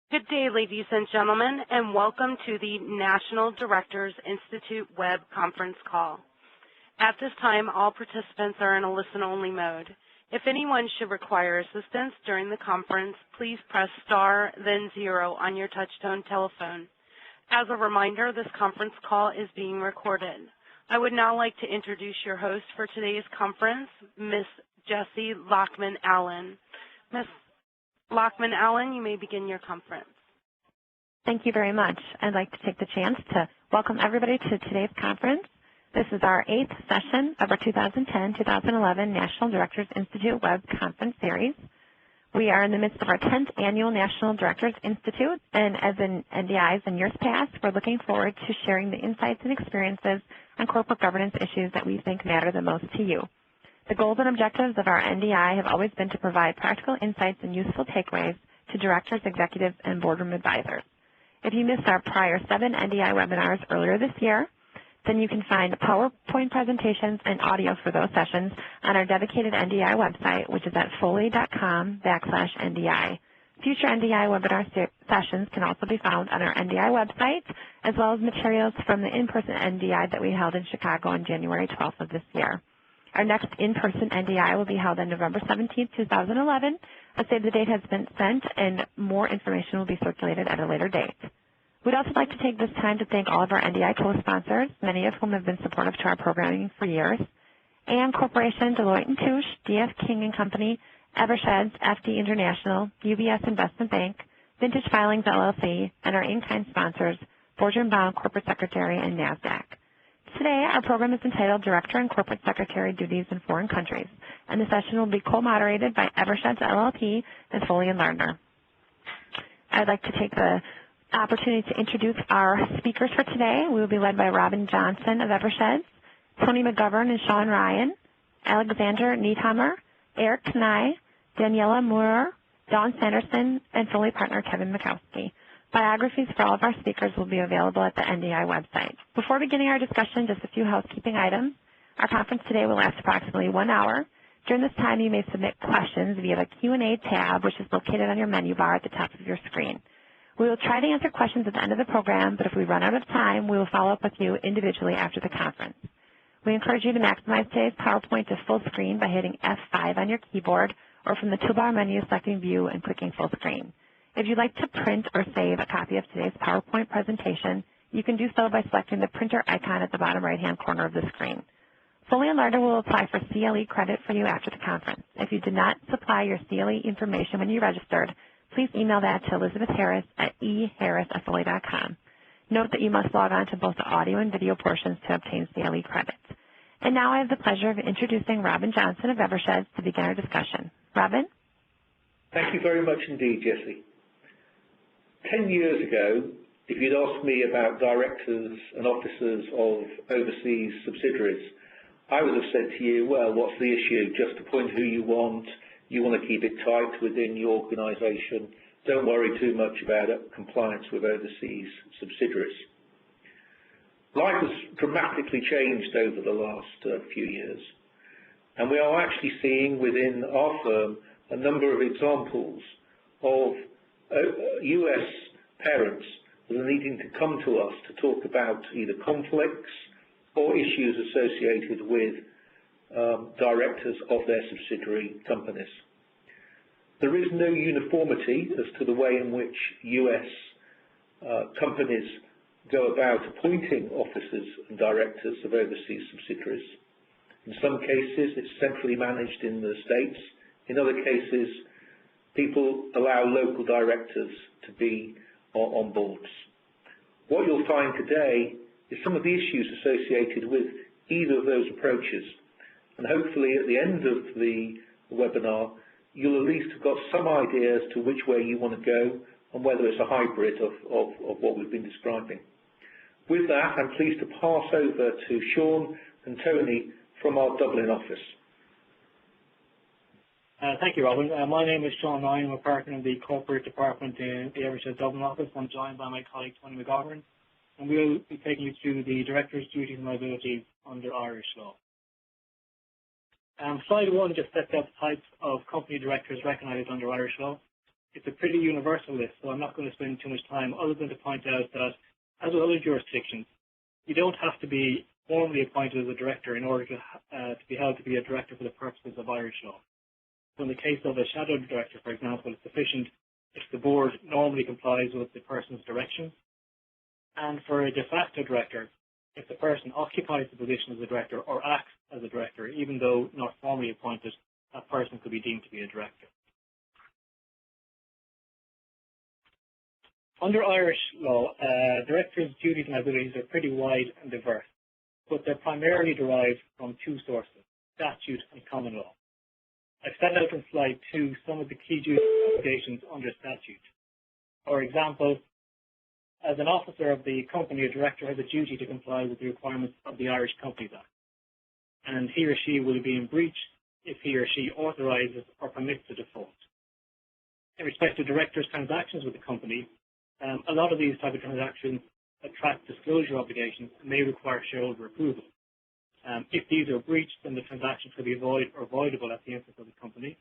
Good day, ladies and gentlemen, and welcome to the National Directors Institute web conference call. At this time, all participants are in a listen-only mode. If anyone should require assistance during the conference, please press star, then 0 on your touch-tone telephone. As a reminder, this conference call is being recorded. I would now like to introduce your host for today's conference, Ms. Jessie Lockman-Allen. Ms. Lockman-Allen, you may begin your conference. Thank you very much. I'd like to take the chance to welcome everybody to today's conference. This is our 8th session of our 2010-2011 National Directors Institute web conference series. We are in the midst of our 10th annual National Directors Institute, and as in NDIs in years past, we're looking forward to sharing the insights and experiences on corporate governance issues that we think matter the most to you. The goals and objectives of our NDI have always been to provide practical insights and useful takeaways to directors, executives, and boardroom advisors. If you missed our prior 7 NDI webinars earlier this year, then you can find PowerPoint presentations and audio for those sessions on our dedicated NDI website, which is at foley.com/NDI. Future NDI webinar sessions can also be found on our NDI website, as well as materials from the in-person NDI that we held in Chicago on January 12th of this year. Our next in-person NDI will be held on November 17th, 2011. A save the date has been sent, and more information will be circulated at a later date. We'd also like to take this time to thank all of our NDI co-sponsors, many of whom have been supportive to our programming for years: AM Corporation, Deloitte & Touche, D.F. King & Company, Eversheds, FD International, UBS Investment Bank, Vintage Filings LLC, and our in-kind sponsors, Boardroom Bound Corporate Secretary and NASDAQ. Today, our program is entitled Director and Corporate Secretary Duties in Foreign Countries, and the session will be co-moderated by Eversheds LLP and Foley and Lardner. I'd like to take the opportunity to introduce our speakers for today. We will be led by Robin Johnson of Eversheds, Tony McGovern and Sean Ryan, Alexander Niethammer, Eric Knye, Daniela Moore, Dawn Sanderson, and Foley partner Kevin Mikowski. Biographies for all of our speakers will be available at the NDI website. Before beginning our discussion, just a few housekeeping items. Our conference today will last approximately 1 hour. During this time, you may submit questions via the Q&A tab, which is located on your menu bar at the top of your screen. We will try to answer questions at the end of the program, but if we run out of time, we will follow up with you individually after the conference. We encourage you to maximize today's PowerPoint to full screen by hitting F5 on your keyboard or from the toolbar menu selecting View and clicking Full Screen. If you'd like to print or save a copy of today's PowerPoint presentation, you can do so by selecting the printer icon at the bottom right-hand corner of the screen. Foley and Lardner will apply for CLE credit for you after the conference. If you did not supply your CLE information when you registered, please email that to Elizabeth Harris at eharris@foley.com. Note that you must log on to both the audio and video portions to obtain CLE credits. And now I have the pleasure of introducing Robin Johnson of Eversheds to begin our discussion. Robin? Thank you very much indeed, Jessie. 10 years ago, if you'd asked me about directors and officers of overseas subsidiaries, I would have said to you, well, what's the issue? Just appoint who you want to keep it tight within your organisation, don't worry too much about compliance with overseas subsidiaries. Life has dramatically changed over the last few years, and we are actually seeing within our firm a number of examples of US parents that are needing to come to us to talk about either conflicts or issues associated with directors of their subsidiary companies. There is no uniformity as to the way in which US companies go about appointing officers and directors of overseas subsidiaries. In some cases, it's centrally managed in the States. In other cases, people allow local directors to be on boards. What you'll find today is some of the issues associated with either of those approaches. And hopefully at the end of the webinar, you'll at least have got some idea as to which way you want to go and whether it's a hybrid of what we've been describing. With that, I'm pleased to pass over to Sean and Tony from our Dublin office. Thank you, Robin. My name is Sean Ryan. I'm a partner in the corporate department in the Eversheds Dublin office. I'm joined by my colleague Tony McGovern, and we'll be taking you through the director's duties and liabilities under Irish law. Slide 1 just sets out the types of company directors recognized under Irish law. It's a pretty universal list, so I'm not going to spend too much time other than to point out that, as with other jurisdictions, you don't have to be formally appointed as a director in order to be held to be a director for the purposes of Irish law. So in the case of a shadow director, for example, it's sufficient if the board normally complies with the person's directions. And for a de facto director, if the person occupies the position as a director or acts as a director, even though not formally appointed, that person could be deemed to be a director. Under Irish law, directors' duties and liabilities are pretty wide and diverse, but they're primarily derived from two sources, statute and common law. I've set out in slide 2 some of the key duties and obligations under statute. For example, as an officer of the company, a director has a duty to comply with the requirements of the Irish Companies Act, and he or she will be in breach if he or she authorizes or permits a default. In respect to directors' transactions with the company, a lot of these type of transactions attract disclosure obligations and may require shareholder approval. If these are breached, then the transaction could be void or voidable at the instance of the company.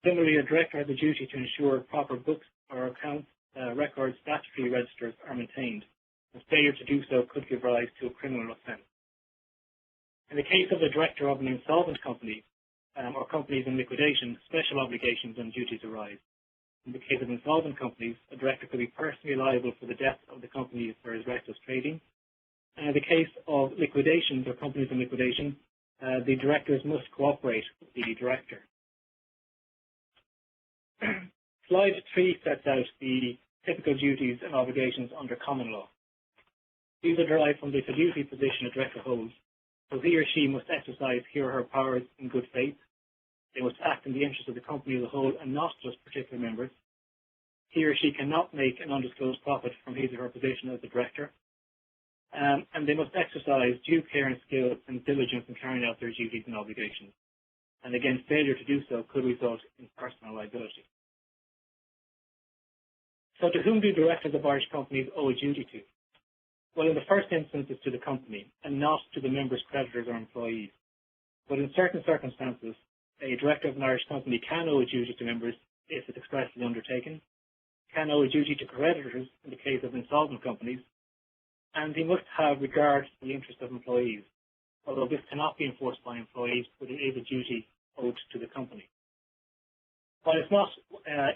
Similarly, a director has a duty to ensure proper books or accounts, records, statutory registers are maintained, and failure to do so could give rise to a criminal offence. In the case of a director of an insolvent company or companies in liquidation, special obligations and duties arise. In the case of insolvent companies, a director could be personally liable for the death of the company if there is reckless trading. And in the case of liquidations or companies in liquidation, the directors must cooperate with the director. Slide 3 sets out the typical duties and obligations under common law. These are derived from the fiduciary position a director holds, so he or she must exercise his or her powers in good faith. They must act in the interest of the company as a whole and not just particular members. He or she cannot make an undisclosed profit from his or her position as a director. And they must exercise due care and skill and diligence in carrying out their duties and obligations. And again, failure to do so could result in personal liability. So to whom do directors of Irish companies owe a duty to? Well, in the first instance, it's to the company and not to the members, creditors or employees. But in certain circumstances, a director of an Irish company can owe a duty to members if it's expressly undertaken, can owe a duty to creditors in the case of insolvent companies, and he must have regard to the interest of employees, although this cannot be enforced by employees, but it is a duty owed to the company. While it's not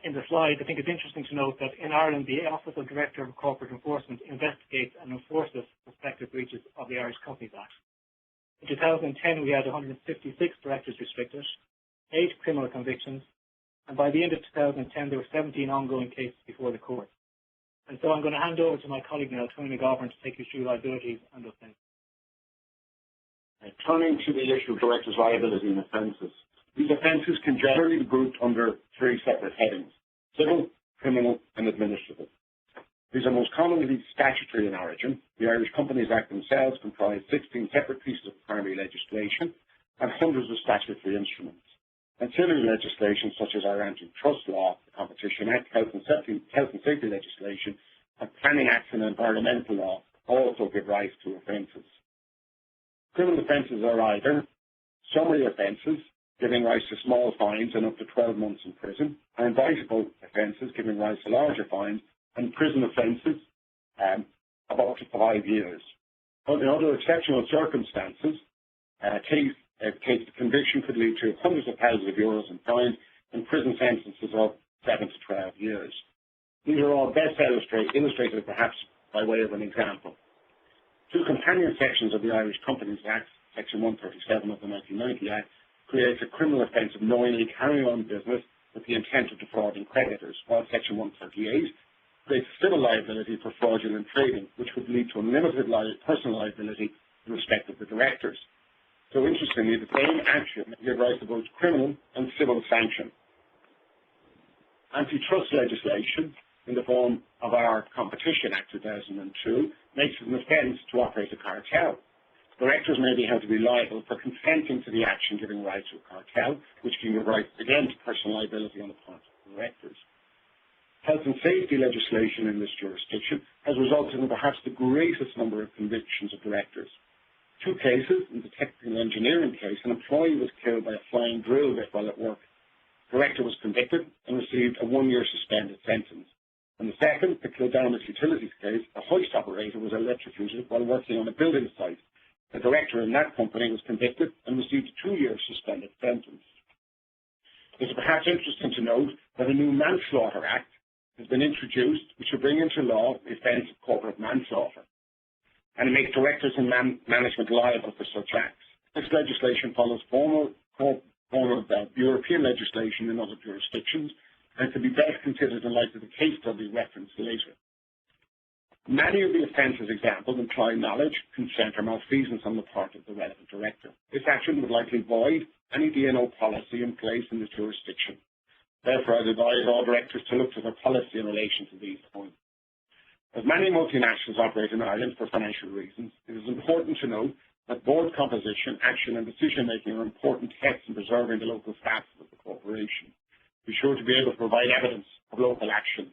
in the slide, I think it's interesting to note that in Ireland, the Office of Director of Corporate Enforcement investigates and enforces prospective breaches of the Irish Companies Act. In 2010, we had 156 directors restricted, 8 criminal convictions, and by the end of 2010, there were 17 ongoing cases before the court. And so I'm going to hand over to my colleague now, Tony McGovern, to take you through liabilities and offences. Turning to the issue of directors' liability and offences. These offences can generally be grouped under 3 separate headings: civil, criminal, and administrative. These are most commonly statutory in origin. The Irish Companies Act themselves comprise 16 separate pieces of primary legislation and hundreds of statutory instruments. Ancillary legislation such as our antitrust law, the Competition Act, health and safety legislation, and planning acts and environmental law also give rise to offences. Criminal offences are either summary offences, giving rise to small fines and up to 12 months in prison, and indictable offences giving rise to larger fines, and prison offences of up to 5 years. In other exceptional circumstances, the conviction could lead to hundreds of thousands of euros in fines and prison sentences of 7 to 12 years. These are all best illustrated perhaps by way of an example. 2 companion sections of the Irish Companies Act, Section 137 of the 1990 Act, creates a criminal offence of knowingly carrying on business with the intent of defrauding creditors, while Section 138 creates civil liability for fraudulent trading, which would lead to unlimited personal liability in respect of the directors. So interestingly, the same action gives rise to both criminal and civil sanction. Antitrust legislation, in the form of our Competition Act 2002, makes it an offence to operate a cartel. Directors may be held to be liable for consenting to the action giving rise to a cartel, which can give rise, again, to personal liability on the part of directors. Health and safety legislation in this jurisdiction has resulted in perhaps the greatest number of convictions of directors. 2 cases. In the technical engineering case, an employee was killed by a flying drill bit while at work. director was convicted and received a 1-year suspended sentence. In the second, the Kildarmas Utilities case, a hoist operator was electrocuted while working on a building site. The director in that company was convicted and received a 2-year suspended sentence. It is perhaps interesting to note that a new Manslaughter Act has been introduced which will bring into law the offence of corporate manslaughter, and it makes directors and management liable for such acts. This legislation follows formal European legislation in other jurisdictions and can be best considered in light of the case study referenced later. Many of the offences exampled imply knowledge, consent or malfeasance on the part of the relevant director. This action would likely void any D&O policy in place in this jurisdiction. Therefore, I advise all directors to look to their policy in relation to these points. As many multinationals operate in Ireland for financial reasons, it is important to note that board composition, action and decision-making are important tests in preserving the local status of the corporation. Be sure to be able to provide evidence of local action.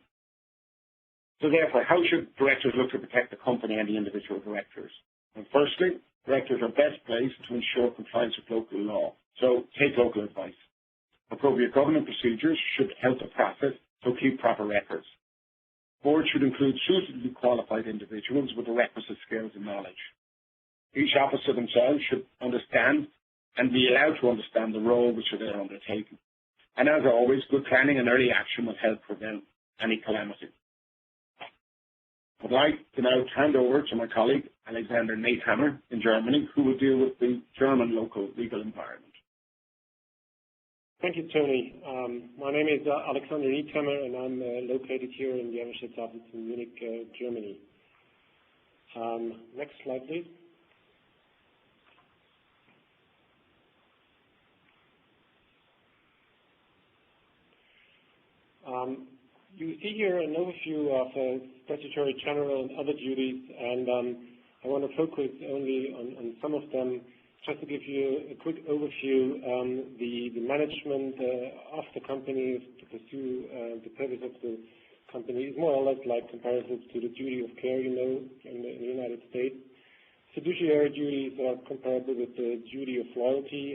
So therefore, how should directors look to protect the company and the individual directors? And firstly, directors are best placed to ensure compliance with local law. So take local advice. Appropriate governance procedures should help the process, so keep proper records. Boards should include suitably qualified individuals with the requisite skills and knowledge. Each officer themselves should understand and be allowed to understand the role which they are undertaking. And as always, good planning and early action will help prevent any calamity. I'd like to now hand over to my colleague, Alexander Neithammer in Germany, who will deal with the German local legal environment. Thank you, Tony. My name is Alexander Neithammer, and I'm located here in the Evershed office in Munich, Germany. Next slide, please. You see here an overview of statutory general and other duties, and I want to focus only on some of them, just to give you a quick overview. The management of the company to pursue the purpose of the company is more or less like comparable to the duty of care, in the United States. Fiduciary duties are comparable with the duty of loyalty,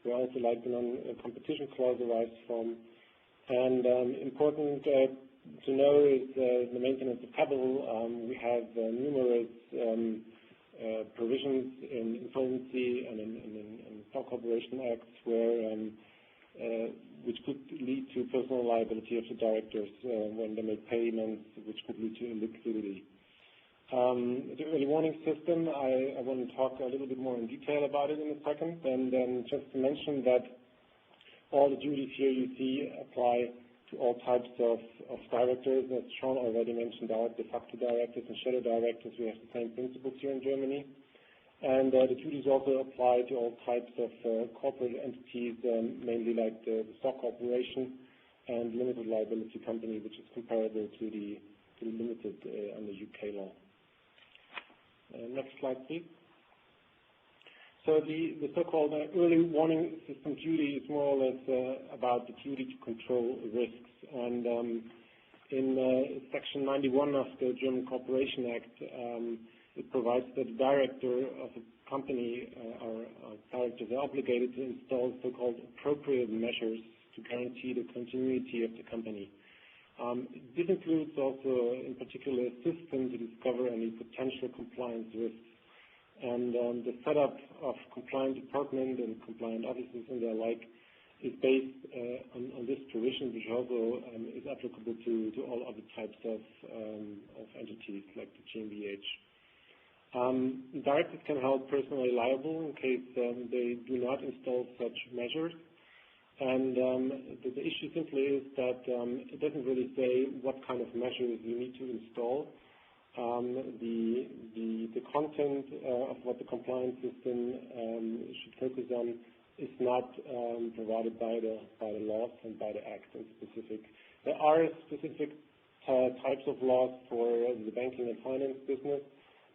where also like the non-competition clause arises from. And important to know is the maintenance of capital. We have numerous provisions in insolvency and in stock corporation acts which could lead to personal liability of the directors when they make payments, which could lead to illiquidity. The early warning system, I want to talk a little bit more in detail about it in a second, and then just to mention that all the duties here you see apply to all types of directors. As Sean already mentioned out, de facto directors and shadow directors, we have the same principles here in Germany. And the duties also apply to all types of corporate entities, mainly like the stock corporation and limited liability company, which is comparable to the limited under UK law. Next slide, please. So the so-called early warning system duty is more or less about the duty to control risks. And in Section 91 of the German Corporation Act, it provides that the director of a company or directors are obligated to install so-called appropriate measures to guarantee the continuity of the company. This includes also, in particular, a system to discover any potential compliance risks. And the setup of compliant department and compliant offices and their like is based on this provision, which also is applicable to all other types of entities like the GmbH. Directors can hold personally liable in case they do not install such measures. And the issue simply is that it doesn't really say what kind of measures you need to install. The content of what the compliance system should focus on is not provided by the laws and by the Act in specific. There are specific types of laws for the banking and finance business,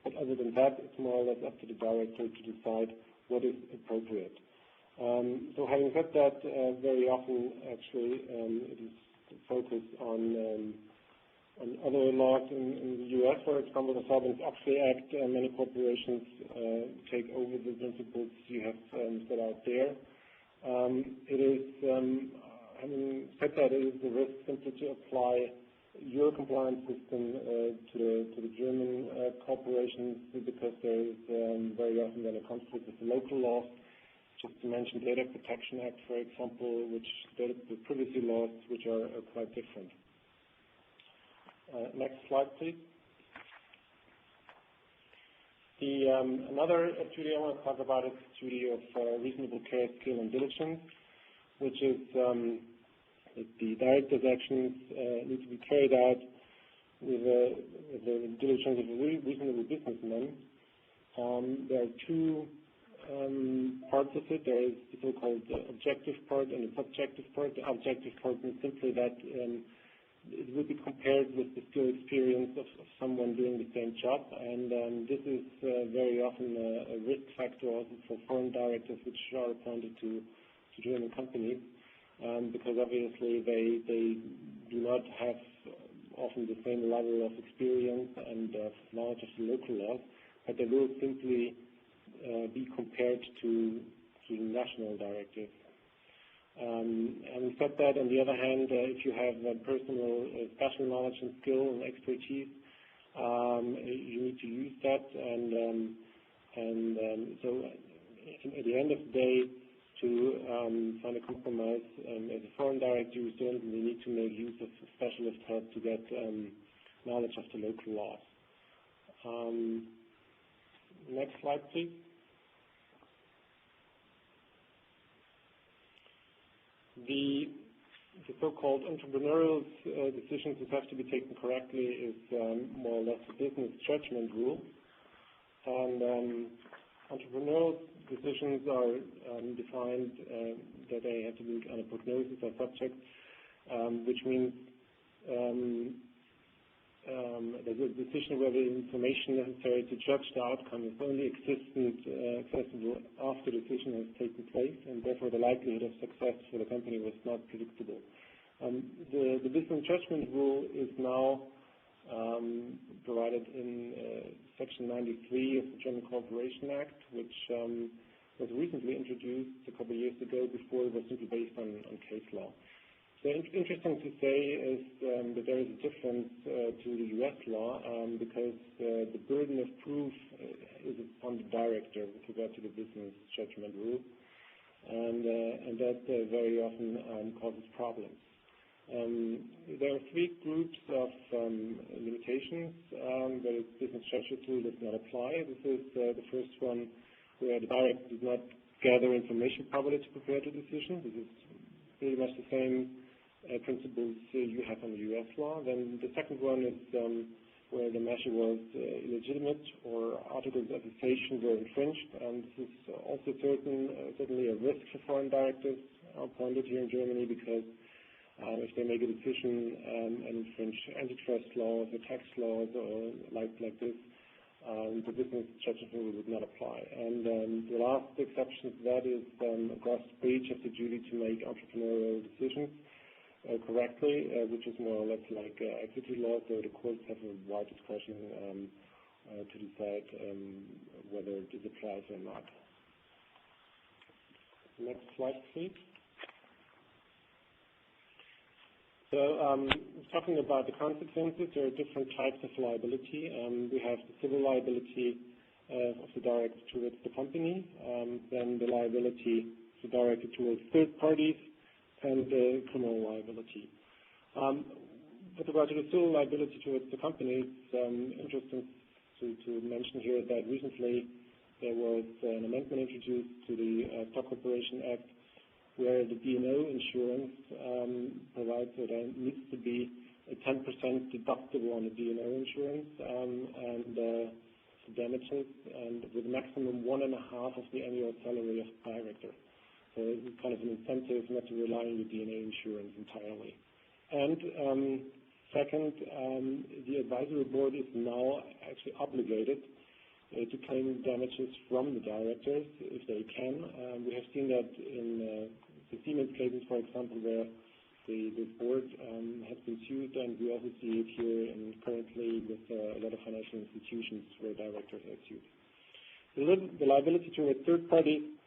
but other than that, it's more or less up to the director to decide what is appropriate. So having said that, very often actually it is focused on other laws in the U.S., for example, the Sarbanes-Oxley Act. Many corporations take over the principles you have set out there. It is Having said that, it is the risk simply to apply your compliance system to the German corporations, because there is very often then a conflict with the local laws. Just to mention Data Protection Act, for example, which the privacy laws, which are quite different. Next slide, please. Another duty I want to talk about is the duty of reasonable care, skill, and diligence, which is that the director's actions need to be carried out with the diligence of a reasonable businessman. There are two parts of it. There is the so-called objective part and the subjective part. The objective part means simply that it would be compared with the skill experience of someone doing the same job, and this is very often a risk factor also for foreign directors which are appointed to German companies, because obviously they do not have often the same level of experience and knowledge of the local laws, but they will simply be compared to national directives. Having said that, on the other hand, if you have personal special knowledge and skill and expertise, you need to use that. So at the end of the day, to find a compromise, as a foreign director, you certainly need to make use of specialist help to get knowledge of the local laws. Next slide, please. The so-called entrepreneurial decisions that have to be taken correctly is more or less a business judgment rule. And entrepreneurial decisions are defined that they have to be on a prognosis or subject, which means there's a decision where the information necessary to judge the outcome is only accessible after the decision has taken place, and therefore the likelihood of success for the company was not predictable. The business judgment rule is now provided in Section 93 of the German Corporation Act, which was recently introduced a couple of years ago. Before, it was simply based on case law. So interesting to say is that there is a difference to the U.S. law because the burden of proof is on the director with regard to the business judgment rule, and that very often causes problems. There are three groups of limitations that a business judgment rule does not apply. This is the first one, where the director does not gather information properly to prepare the decision. This is pretty much the same principles you have on the U.S. law. Then the second one is where the measure was illegitimate or articles of association were infringed. And this is also certainly a risk for foreign directors appointed here in Germany, because if they make a decision and infringe antitrust laws or tax laws or like this, the business judgment rule would not apply. And the last exception to that is gross breach of the duty to make entrepreneurial decisions correctly, which is more or less like equity law, so the courts have a wide discretion to decide whether this applies or not. Next slide, please. So talking about the consequences, there are different types of liability. We have the civil liability of the director towards the company, then the liability of the director towards third parties, and the criminal liability. With regard to the civil liability towards the company, it's interesting to mention here that recently there was an amendment introduced to the Stock Corporation Act, where the D&O insurance provides that there needs to be a 10% deductible on the D&O insurance and the damages, and with a maximum 1.5 of the annual salary of the director. So it's kind of an incentive not to rely on the D&O insurance entirely. And second, the advisory board is now actually obligated to claim damages from the directors if they can. We have seen that in the Siemens cases, for example, where the board has been sued, and we also see it here and currently with a lot of financial institutions where directors are sued. The liability to a third party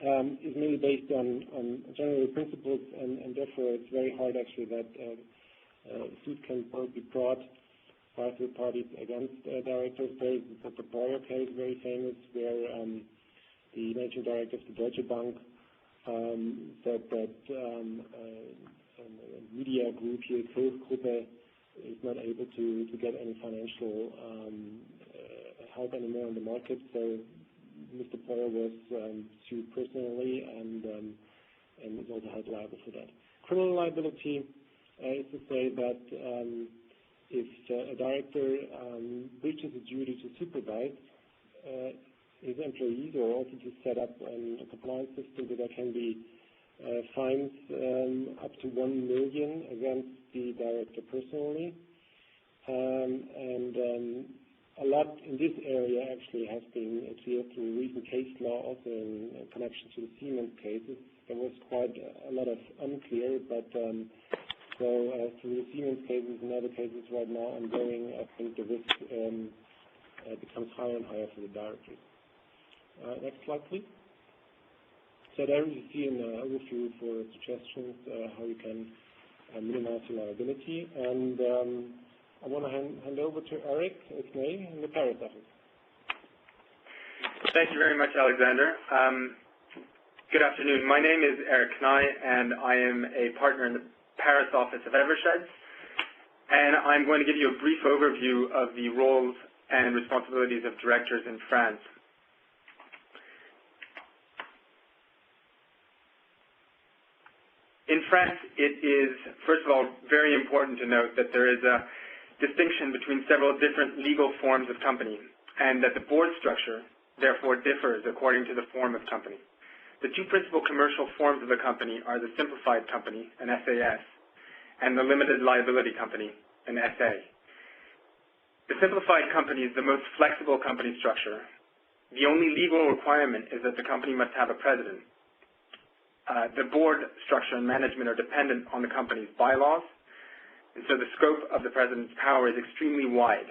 is mainly based on general principles, and therefore it's very hard actually that a suit can be brought by third parties against directors. There is the Portfolio case, very famous, where the managing director of the Deutsche Bank said that a media group here, Gruppe, is not able to get any financial help anymore in the market. So Mr. Porter was sued personally and is also held liable for that. Criminal liability is to say that if a director breaches a duty to supervise his employees, or also to set up a compliance system, that there can be fines up to 1 million against the director personally. A lot in this area actually has been clear through recent case law, also in connection to the Siemens cases. There was quite a lot of unclear, but so through the Siemens cases and other cases right now ongoing, I think the risk becomes higher and higher for the directors. Next slide, please. So there you see an overview for suggestions how you can minimize your liability. And I want to hand over to Eric Knay in the Paris office. Thank you very much, Alexander. Good afternoon. My name is Eric Knay, and I am a partner in the Paris office of Eversheds. And I'm going to give you a brief overview of the roles and responsibilities of directors in France. In France, it is, first of all, very important to note that there is a distinction between several different legal forms of company, and that the board structure, therefore, differs according to the form of company. The two principal commercial forms of a company are the simplified company, an SAS, and the limited liability company, an SA. The simplified company is the most flexible company structure. The only legal requirement is that the company must have a president. The board structure and management are dependent on the company's bylaws, and so the scope of the president's power is extremely wide.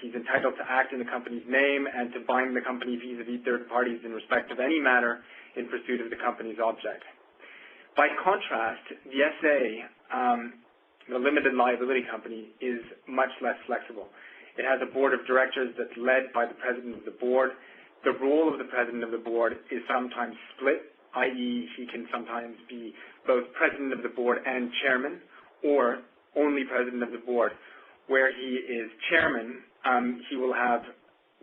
He's entitled to act in the company's name and to bind the company vis-à-vis third parties in respect of any matter in pursuit of the company's object. By contrast, the SA, the limited liability company, is much less flexible. It has a board of directors that's led by the president of the board. The role of the president of the board is sometimes split, i.e. he can sometimes be both president of the board and chairman, or only president of the board. Where he is chairman, he will have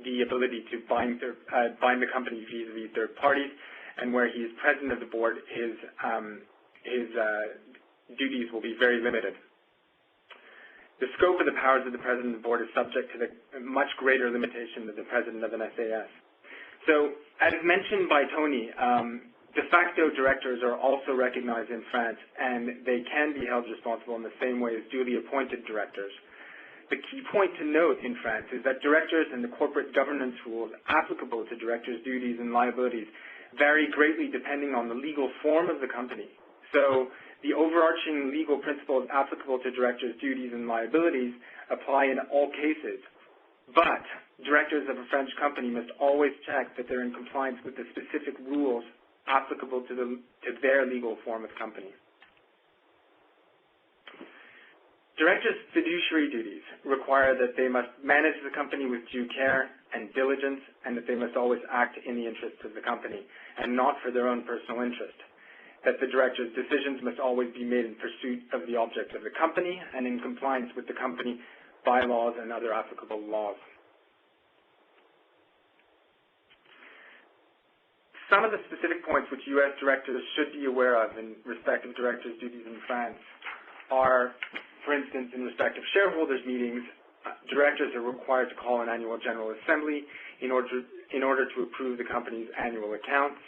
the ability to bind the company vis-à-vis third parties, and where he is president of the board, his duties will be very limited. The scope of the powers of the president of the board is subject to the much greater limitation of the president of an SAS. So, as mentioned by Tony, de facto directors are also recognized in France, and they can be held responsible in the same way as duly appointed directors. The key point to note in France is that directors and the corporate governance rules applicable to directors' duties and liabilities vary greatly depending on the legal form of the company. So the overarching legal principles applicable to directors' duties and liabilities apply in all cases. But directors of a French company must always check that they're in compliance with the specific rules applicable to their legal form of company. Directors' fiduciary duties require that they must manage the company with due care and diligence, and that they must always act in the interests of the company and not for their own personal interest. That the directors' decisions must always be made in pursuit of the object of the company and in compliance with the company bylaws and other applicable laws. Some of the specific points which U.S. directors should be aware of in respect of directors' duties in France are, for instance, in respect of shareholders' meetings, directors are required to call an annual general assembly in order to approve the company's annual accounts.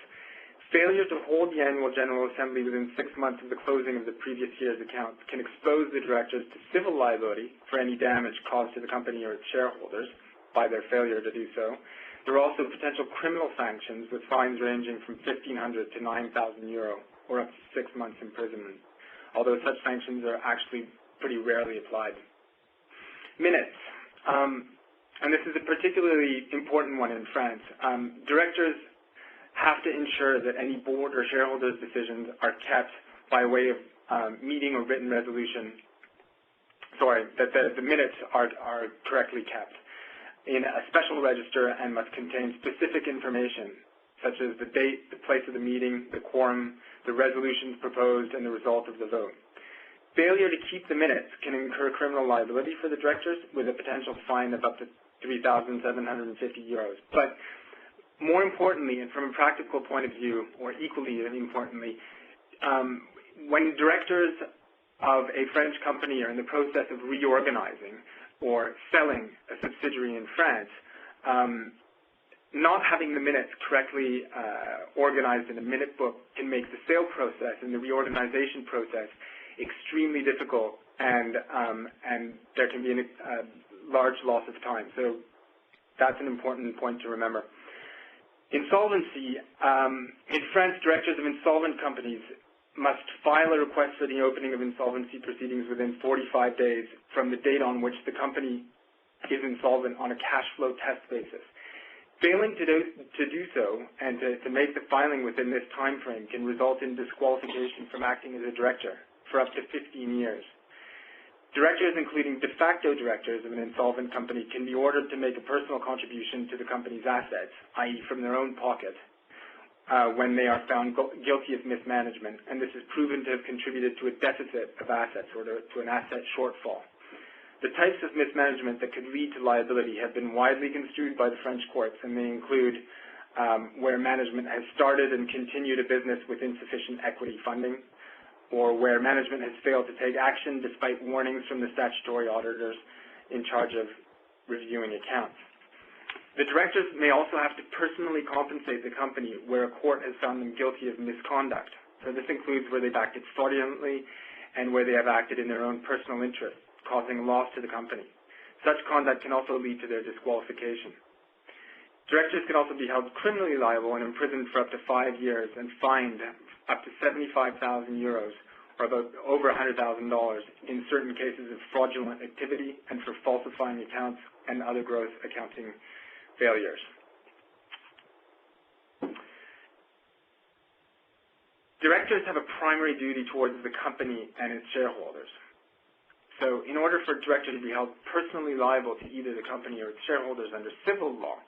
Failure to hold the annual general assembly within 6 months of the closing of the previous year's accounts can expose the directors to civil liability for any damage caused to the company or its shareholders by their failure to do so. There are also potential criminal sanctions with fines ranging from 1,500 to 9,000 euro, or up to 6 months imprisonment, although such sanctions are actually pretty rarely applied. Minutes. And this is a particularly important one in France. Directors have to ensure that any board or shareholders' decisions are kept by way of meeting or written resolution, that the minutes are correctly kept in a special register and must contain specific information, such as the date, the place of the meeting, the quorum, the resolutions proposed, and the result of the vote. Failure to keep the minutes can incur criminal liability for the directors with a potential fine of up to €3,750. But more importantly, and from a practical point of view, or equally importantly, when directors of a French company are in the process of reorganizing or selling a subsidiary in France, not having the minutes correctly organized in a minute book can make the sale process and the reorganization process extremely difficult, and there can be a large loss of time. So that's an important point to remember. Insolvency. In France, directors of insolvent companies must file a request for the opening of insolvency proceedings within 45 days from the date on which the company is insolvent on a cash flow test basis. Failing to do so and to make the filing within this time frame can result in disqualification from acting as a director for up to 15 years. Directors, including de facto directors of an insolvent company, can be ordered to make a personal contribution to the company's assets, i.e. from their own pocket, when they are found guilty of mismanagement, and this is proven to have contributed to a deficit of assets or to an asset shortfall. The types of mismanagement that could lead to liability have been widely construed by the French courts, and they include where management has started and continued a business with insufficient equity funding, or where management has failed to take action despite warnings from the statutory auditors in charge of reviewing accounts. The directors may also have to personally compensate the company where a court has found them guilty of misconduct. So this includes where they've acted fraudulently and where they have acted in their own personal interest, causing loss to the company. Such conduct can also lead to their disqualification. Directors can also be held criminally liable and imprisoned for up to 5 years and fined up to €75,000, or about over $100,000, in certain cases of fraudulent activity and for falsifying accounts and other gross accounting failures. Directors have a primary duty towards the company and its shareholders. So in order for a director to be held personally liable to either the company or its shareholders under civil law,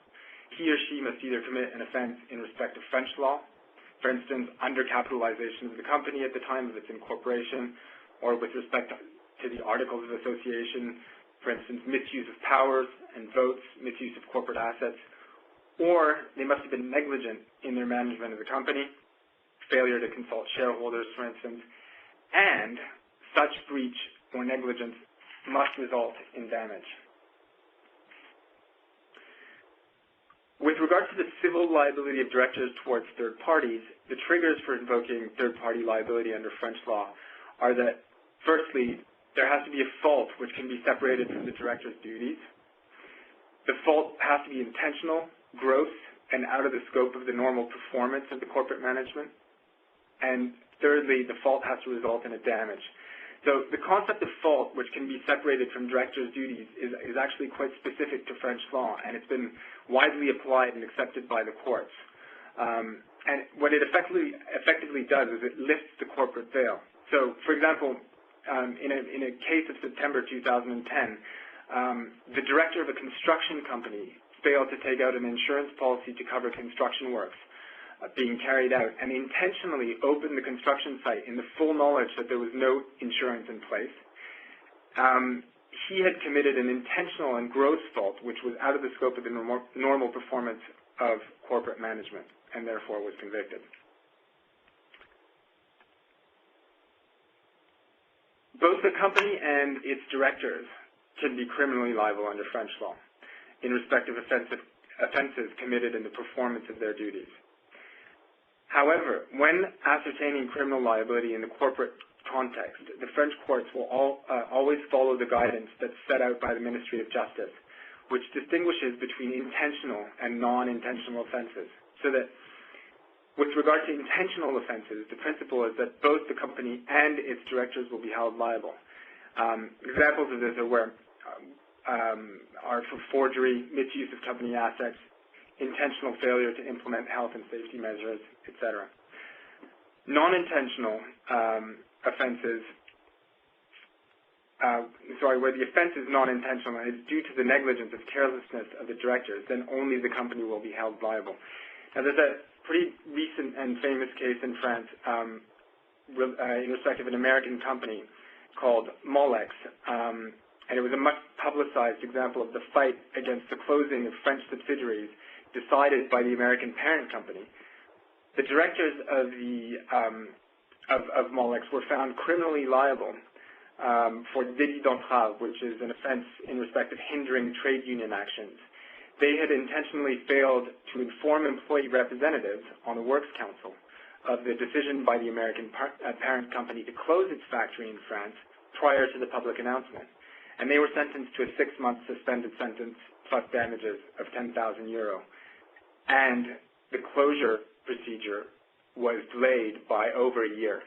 he or she must either commit an offense in respect of French law, for instance, undercapitalization of the company at the time of its incorporation, or with respect to the Articles of Association, for instance, misuse of powers and votes, misuse of corporate assets, or they must have been negligent in their management of the company, failure to consult shareholders, for instance, and such breach or negligence must result in damage. With regard to the civil liability of directors towards third parties, the triggers for invoking third-party liability under French law are that, firstly, there has to be a fault which can be separated from the director's duties. The fault has to be intentional, gross, and out of the scope of the normal performance of the corporate management. And thirdly, the fault has to result in a damage. So the concept of fault, which can be separated from director's duties, is actually quite specific to French law, and it's been widely applied and accepted by the courts. And what it effectively does is it lifts the corporate veil. So, for example, in a case of September 2010, the director of a construction company failed to take out an insurance policy to cover construction works being carried out, and intentionally opened the construction site in the full knowledge that there was no insurance in place. He had committed an intentional and gross fault, which was out of the scope of the normal performance of corporate management, and therefore was convicted. Both the company and its directors can be criminally liable under French law in respect of offenses committed in the performance of their duties. However, when ascertaining criminal liability in the corporate context, the French courts will always follow the guidance that's set out by the Ministry of Justice, which distinguishes between intentional and non-intentional offenses, so that with regard to intentional offenses, the principle is that both the company and its directors will be held liable. Examples of this are for forgery, misuse of company assets, intentional failure to implement health and safety measures, etc. Non-intentional offenses, where the offense is non-intentional and is due to the negligence of carelessness of the directors, then only the company will be held liable. Now, there's a pretty recent and famous case in France in respect of an American company called Molex, and it was a much publicized example of the fight against the closing of French subsidiaries decided by the American parent company. The directors of Molex were found criminally liable for délit d'entrave, which is an offense in respect of hindering trade union actions. They had intentionally failed to inform employee representatives on the Works Council of the decision by the American parent company to close its factory in France prior to the public announcement. And they were sentenced to a 6-month suspended sentence plus damages of 10,000 euro. And the closure procedure was delayed by over a year.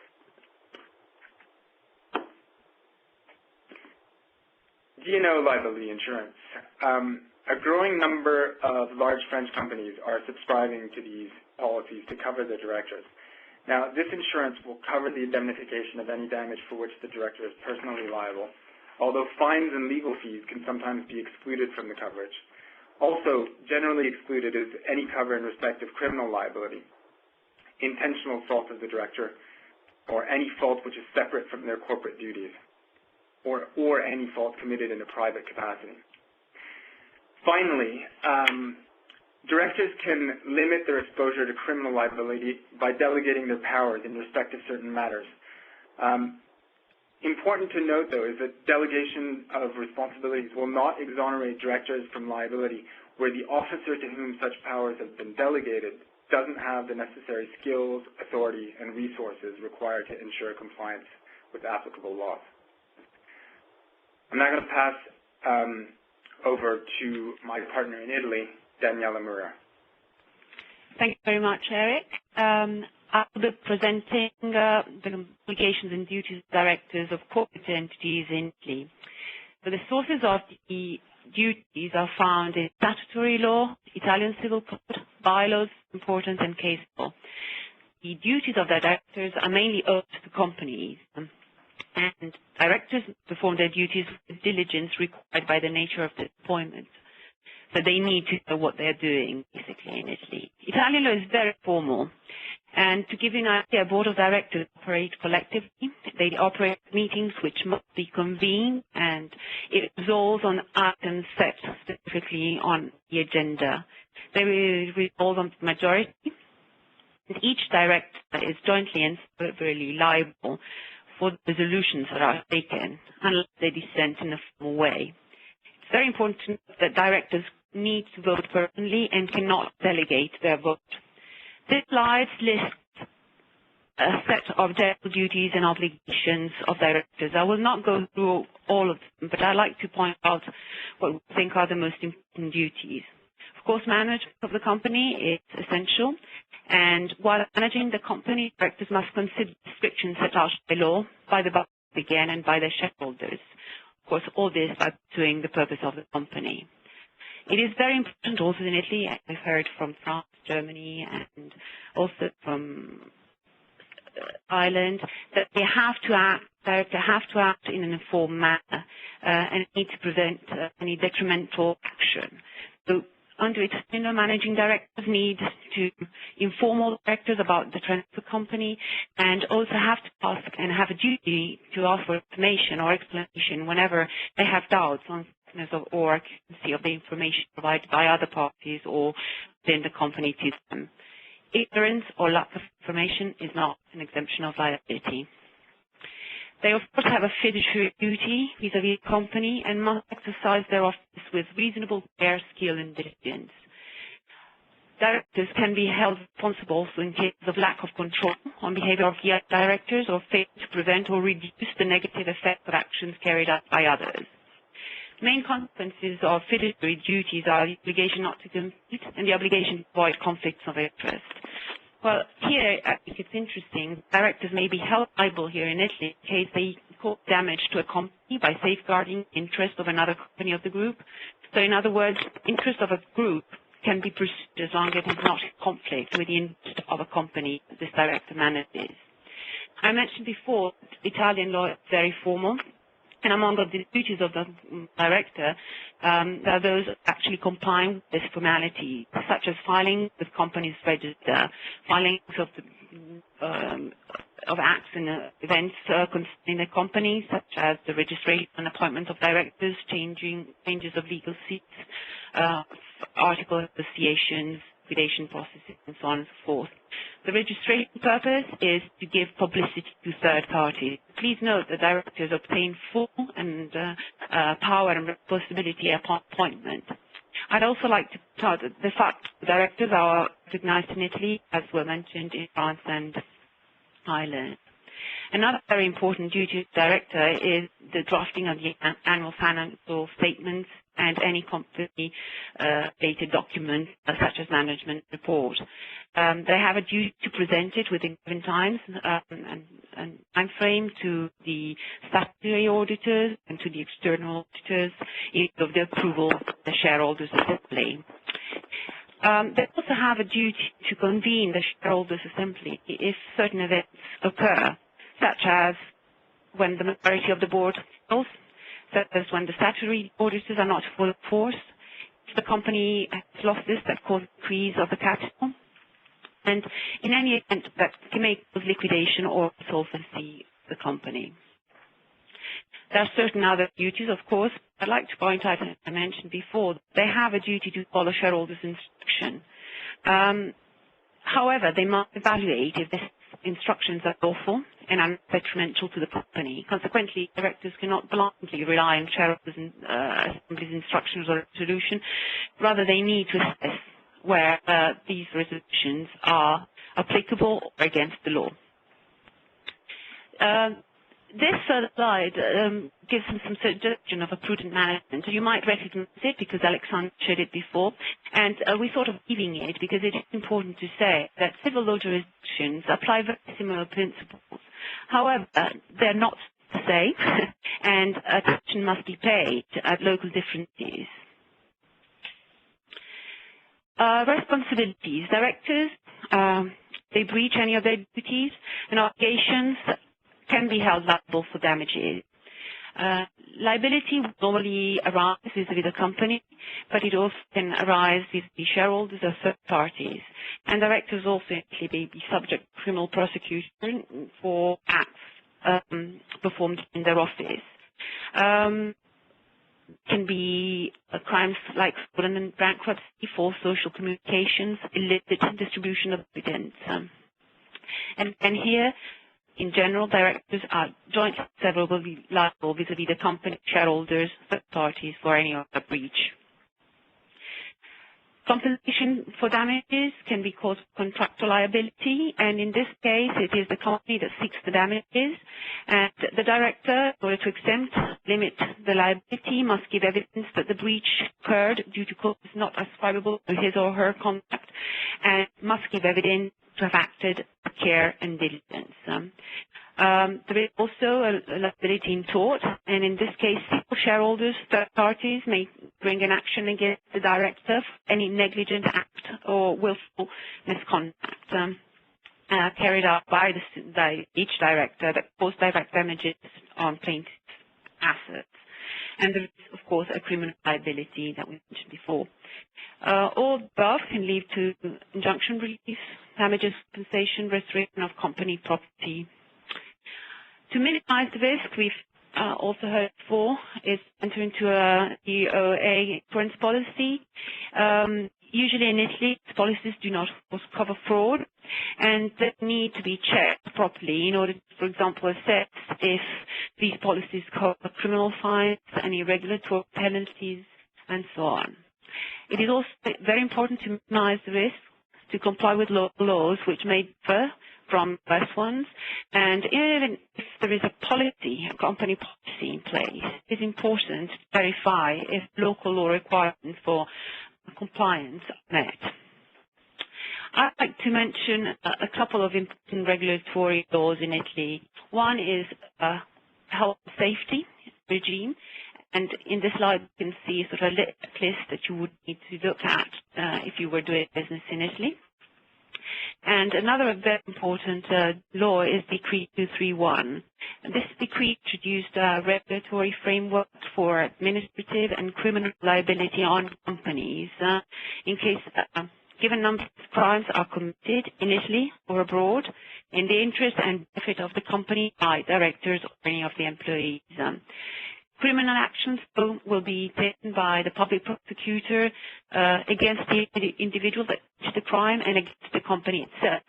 D&O liability insurance. A growing number of large French companies are subscribing to these policies to cover their directors. Now, this insurance will cover the indemnification of any damage for which the director is personally liable, although fines and legal fees can sometimes be excluded from the coverage. Also, generally excluded is any cover in respect of criminal liability, intentional fault of the director, or any fault which is separate from their corporate duties, or any fault committed in a private capacity. Finally, directors can limit their exposure to criminal liability by delegating their powers in respect of certain matters. Important to note, though, is that delegation of responsibilities will not exonerate directors from liability where the officer to whom such powers have been delegated doesn't have the necessary skills, authority, and resources required to ensure compliance with applicable laws. I'm now going to pass over to my partner in Italy, Daniela Mura. Thank you very much, Eric. I will be presenting the obligations and duties of directors of corporate entities in Italy. So the sources of the duties are found in statutory law, Italian civil code, bylaws, important, and case law. The duties of the directors are mainly owed to the companies, and directors perform their duties with diligence required by the nature of the appointment. So they need to know what they're doing, basically, in Italy. Italian law is very formal. And to give you an idea, board of directors operate collectively. They operate meetings which must be convened, and it resolves on items set specifically on the agenda. They resolve on the majority, and each director is jointly and severally liable for the resolutions that are taken, unless they dissent in a formal way. It's very important to note that directors need to vote personally and cannot delegate their vote. This slide lists a set of general duties and obligations of directors. I will not go through all of them, but I'd like to point out what we think are the most important duties. Of course, management of the company is essential, and while managing the company, directors must consider restrictions set out by law, by the board again, and by their shareholders. Of course, all this by pursuing the purpose of the company. It is very important also in Italy, as I've heard from France, Germany, and also from Ireland, that they have to act in an informed manner and need to prevent any detrimental action. So under its managing directors need to inform all directors about the trends of the company, and also have to ask and have a duty to offer information or explanation whenever they have doubts on or accuracy of the information provided by other parties or within the company to them. Ignorance or lack of information is not an exemption of liability. They, of course, have a fiduciary duty vis-à-vis the company and must exercise their office with reasonable care, skill, and diligence. Directors can be held responsible in cases of lack of control on behavior of the directors or fail to prevent or reduce the negative effect of actions carried out by others. Main consequences of fiduciary duties are the obligation not to compete and the obligation to avoid conflicts of interest. Well, here, I think it's interesting, directors may be held liable here in Italy in case they cause damage to a company by safeguarding the interest of another company of the group. So in other words, interest of a group can be pursued as long as it is not in conflict with the interest of a company that this director manages. I mentioned before that Italian law is very formal, and among the duties of the director, there are those actually complying with this formality, such as filing with companies register, filings of acts and events concerning the company, such as the registration and appointment of directors, changes of legal seats, article associations, liquidation processes, and so on and so forth. The registration purpose is to give publicity to third parties. Please note that directors obtain full and power and responsibility upon appointment. I'd also like to point out that the fact that directors are recognized in Italy, as were mentioned, in France and Ireland. Another very important duty of the director is the drafting of the annual financial statements and any company-related documents, such as management report. They have a duty to present it within given times and time frame to the statutory auditors and to the external auditors of the approval of the shareholders assembly. They also have a duty to convene the shareholders assembly if certain events occur, such as when the majority of the board fails, such as when the statutory auditors are not full force, if the company has losses that cause increase of the capital, and in any event that can make liquidation or solvency of the company. There are certain other duties, of course. I'd like to point out, as I mentioned before, they have a duty to follow shareholders' instruction. However, they must evaluate if these instructions are lawful and are detrimental to the company. Consequently, directors cannot blindly rely on shareholders' assembly's instructions or resolution. Rather, they need to assess where these resolutions are applicable or against the law. This slide gives some suggestion of a prudent management. You might recognize it because Alexander showed it before, and we're sort of leaving it because it is important to say that civil law jurisdictions apply very similar principles. However, they're not the same, and attention must be paid at local differences. Responsibilities. Directors, they breach any of their duties and obligations can be held liable for damages. Liability would normally arise vis-à-vis the company, but it also can arise vis-à-vis shareholders or third parties. And directors also may be subject to criminal prosecution for acts performed in their office. Can be crimes like fraud and bankruptcy, false social communications, illicit distribution of evidence. And here, in general, directors are jointly severally liable vis-à-vis the company, shareholders, third parties for any other breach. Compensation for damages can be caused contractual liability, and in this case, it is the company that seeks the damages, and the director, in order to exempt, limit the liability, must give evidence that the breach occurred due to causes not ascribable to his or her conduct, and must give evidence to have acted with care and diligence. There is also a liability in tort, and in this case, shareholders, third parties may bring an action against the director for any negligent act or willful misconduct carried out by each director that caused direct damages on plaintiff's assets. And there is, of course, a criminal liability that we mentioned before. All above can lead to injunction relief, damages compensation, restoration of company property. To minimize the risk, we've also heard before, is enter into a DOA insurance policy. Usually in Italy, policies do not cover fraud, and they need to be checked properly in order to, for example, assess if these policies cover criminal fines, any regulatory penalties, and so on. It is also very important to minimize the risk, to comply with local laws which may differ from US ones, and even if there is a policy, a company policy in place, it is important to verify if local law requirements for compliance are met. I'd like to mention a couple of important regulatory laws in Italy. One is a health and safety regime, And in this slide, you can see sort of a list that you would need to look at if you were doing business in Italy. And another very important law is Decree 231. And this decree introduced a regulatory framework for administrative and criminal liability on companies in case given number of crimes are committed in Italy or abroad in the interest and benefit of the company by directors or any of the employees. Criminal actions will be taken by the public prosecutor against the individual that committed the crime and against the company itself.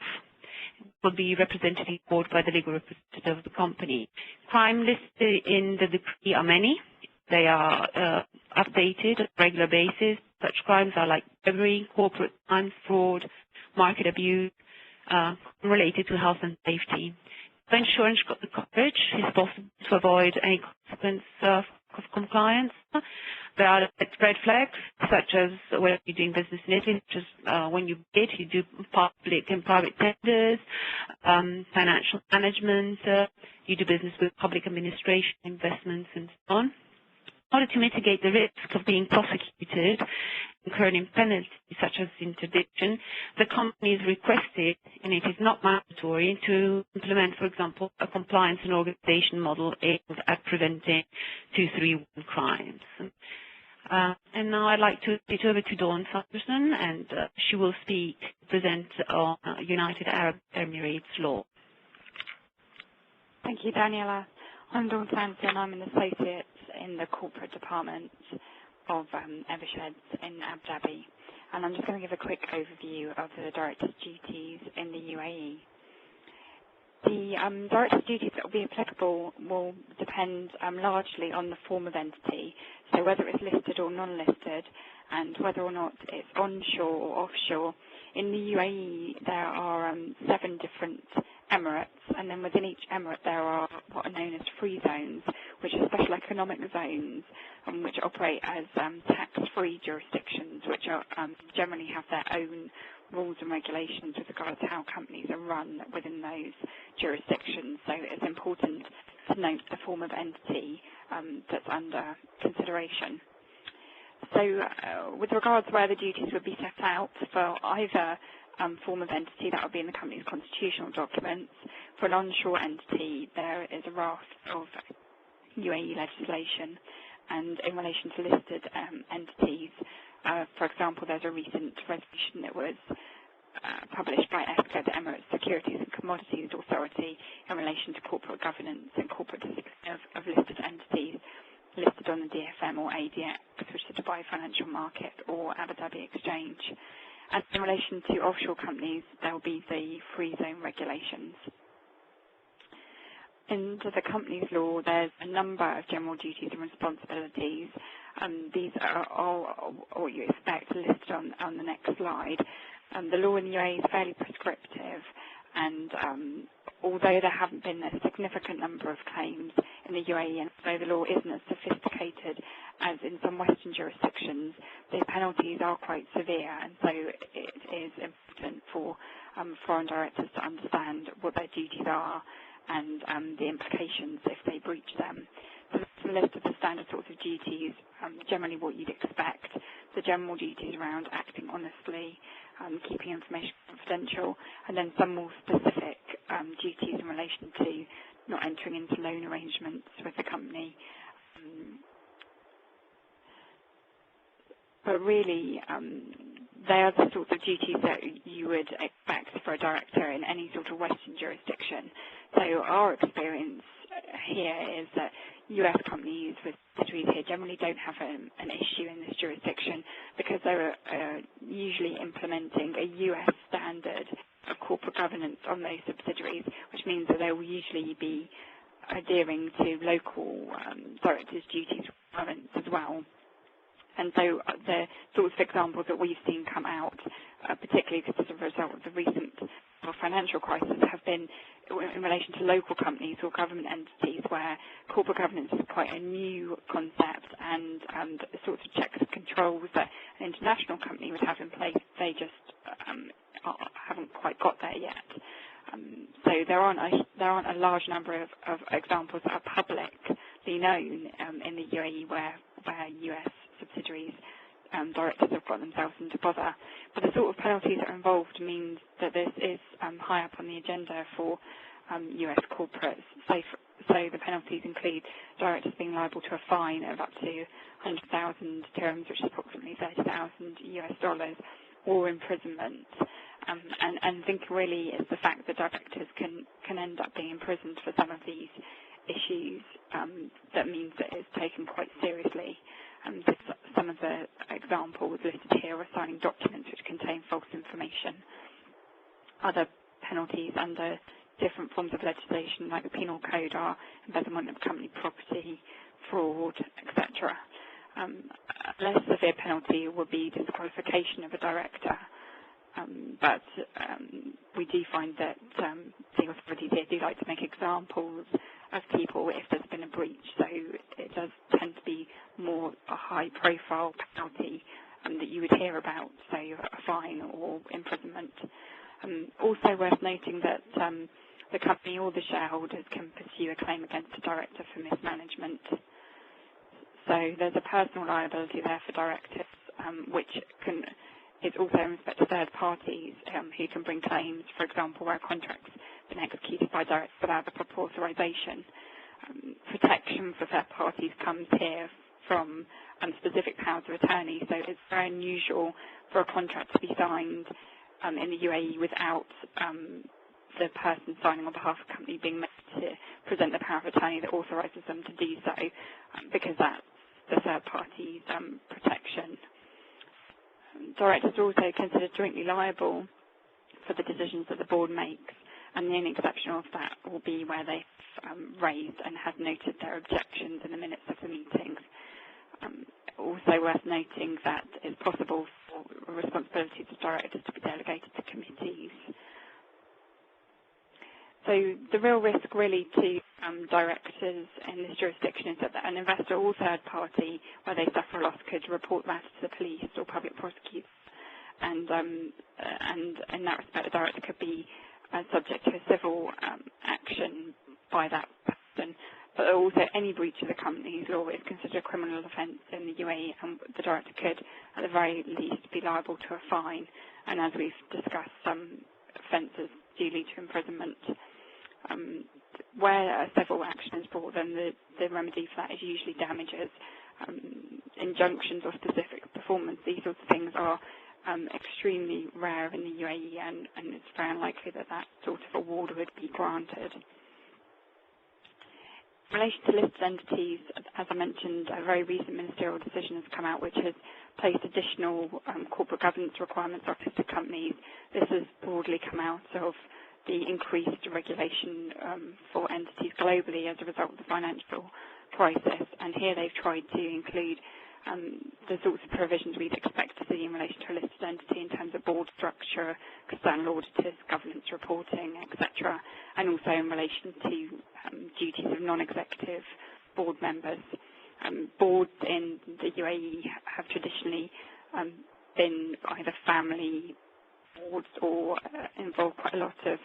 It will be represented in court by the legal representative of the company. Crime listed in the decree are many. They are updated on a regular basis. Such crimes are like bribery, corporate crime, fraud, market abuse, related to health and safety. The insurance coverage is possible to avoid any consequence of compliance. There are red flags, such as when you're doing business in Italy, such as when you bid, you do public and private tenders, financial management, you do business with public administration, investments, and so on. In order to mitigate the risk of being prosecuted, incurring penalties such as interdiction, the company is requested, and it is not mandatory, to implement, for example, a compliance and organization model aimed at preventing 231 crimes. And now I'd like to turn it over to Dawn Sanderson, and she will present on United Arab Emirates law. Thank you, Daniela. I'm Dawn Sanderson. I'm an associate in the corporate department of Eversheds in Abu Dhabi, and I'm just going to give a quick overview of the director's duties in the UAE. The director's duties that will be applicable will depend largely on the form of entity, so whether it's listed or non-listed, and whether or not it's onshore or offshore. In the UAE, there are 7 different emirates, and then within each emirate there are what are known as free zones, which are special economic zones, which operate as tax-free jurisdictions, which are generally have their own rules and regulations with regard to how companies are run within those jurisdictions. So it's important to note the form of entity that's under consideration. So with regards to where the duties would be set out for either form of entity, that would be in the company's constitutional documents. For an onshore entity, there is a raft of UAE legislation, and in relation to listed entities, for example, there's a recent resolution that was published by ESCO, the Emirates Securities and Commodities Authority, in relation to corporate governance and corporate of listed entities listed on the DFM or ADX, which is the Dubai Financial Market or Abu Dhabi Exchange. And in relation to offshore companies, there will be the free zone regulations. Under the company's law, there's a number of general duties and responsibilities. These are all what you expect listed on the next slide. The law in the UAE is fairly prescriptive, and although there haven't been a significant number of claims in the UAE, and although the law isn't as sophisticated as in some Western jurisdictions, the penalties are quite severe, and so it is important for foreign directors to understand what their duties are and the implications if they breach them. So this is a list of the standard sorts of duties, generally what you'd expect. The general duties around acting honestly, keeping information confidential, and then some more specific duties in relation to not entering into loan arrangements with the company. But really, they are the sorts of duties that you would expect for a director in any sort of Western jurisdiction. So our experience here is that US companies with subsidiaries here generally don't have an issue in this jurisdiction because they're usually implementing a US standard of corporate governance on those subsidiaries, which means that they will usually be adhering to local directors' duties requirements as well. And so the sorts of examples that we've seen come out, particularly as a result of the recent financial crisis, have been in relation to local companies or government entities where corporate governance is quite a new concept, and the sorts of checks and controls that an international company would have in place, they just haven't quite got there yet. So there aren't a large number of examples that are public be known in the UAE where US subsidiaries directors have got themselves into bother. But the sort of penalties that are involved means that this is high up on the agenda for US corporates. So the penalties include directors being liable to a fine of up to 100,000 dirhams, which is approximately $30,000 or imprisonment. And I think really is the fact that directors can end up being imprisoned for some of these issues that means that it's taken quite seriously. Some of the examples listed here are signing documents which contain false information. Other penalties under different forms of legislation like the Penal Code are embezzlement of company property, fraud, etc. A less severe penalty would be disqualification of a director. But we do find that the authorities here do like to make examples of people if there's been a breach, so it does tend to be more a high-profile penalty that you would hear about, say a fine or imprisonment. Also worth noting that the company or the shareholders can pursue a claim against a director for mismanagement. So there's a personal liability there for directors, which is also in respect to third parties who can bring claims, for example, where a contract's been executed by directors without the proper authorisation. Protection for third parties comes here from specific powers of attorney, so it's very unusual for a contract to be signed in the UAE without the person signing on behalf of the company being made to present the power of attorney that authorises them to do so, because that's the third party's protection. Directors are also considered jointly liable for the decisions that the board makes, and the only exception of that will be where they've raised and have noted their objections in the minutes of the meetings. Also worth noting that it's possible for responsibilities of directors to be delegated to committees. So the real risk really to directors in this jurisdiction is that an investor or third party, where they suffer a loss, could report that to the police or public prosecutors. And in that respect, a director could be subject to a civil action by that person. But also any breach of the company's law is considered a criminal offence in the UAE, and the director could, at the very least, be liable to a fine. And as we've discussed, some offences do lead to imprisonment. Where a civil action is brought, then the remedy for that is usually damages, injunctions or specific performance. These sorts of things are extremely rare in the UAE, and it's very unlikely that that sort of award would be granted. In relation to listed entities, as I mentioned, a very recent ministerial decision has come out which has placed additional corporate governance requirements on listed companies. This has broadly come out of the increased regulation for entities globally as a result of the financial crisis, and here they've tried to include the sorts of provisions we'd expect to see in relation to a listed entity in terms of board structure, external auditors, governance reporting, etc., and also in relation to duties of non-executive board members. Boards in the UAE have traditionally been either family boards or involve quite a lot of